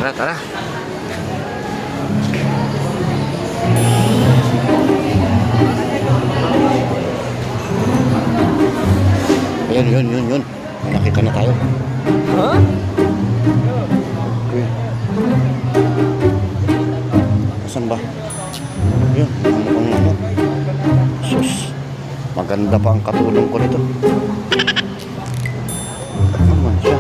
Tara, tara. Ayun, yun. May nakita na tayo. Huh? Okay. Saan ba? Yun, mukhang ano. Sus. Maganda pa ang katulong ko nito. Ano man siya?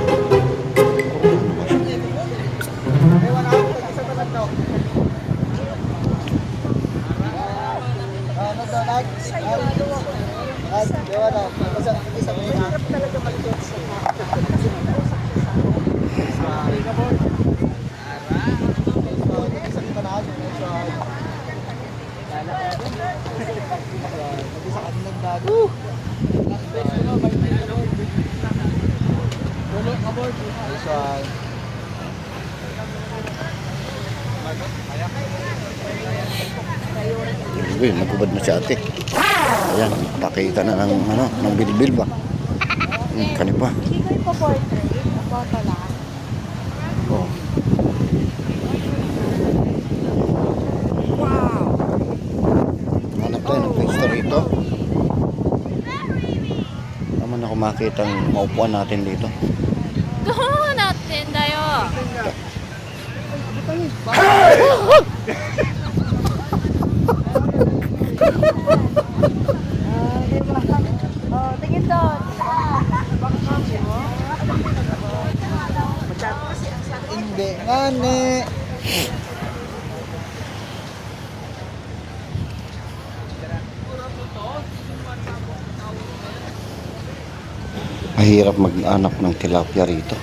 Uy, nagubad na si ate. Ayan, pakita na ng ano, ng bilbil ba? Kanipa. Hindi ko ipo-portrait. Photo lang. Oh. Wow! Hanap tayo ng pwesto rito. Naman ako makita ang maupuan natin dito. Gusto natin tayo. Tingin doon. Hindi nga ne. Mahirap mag-anak ng tilapia rito.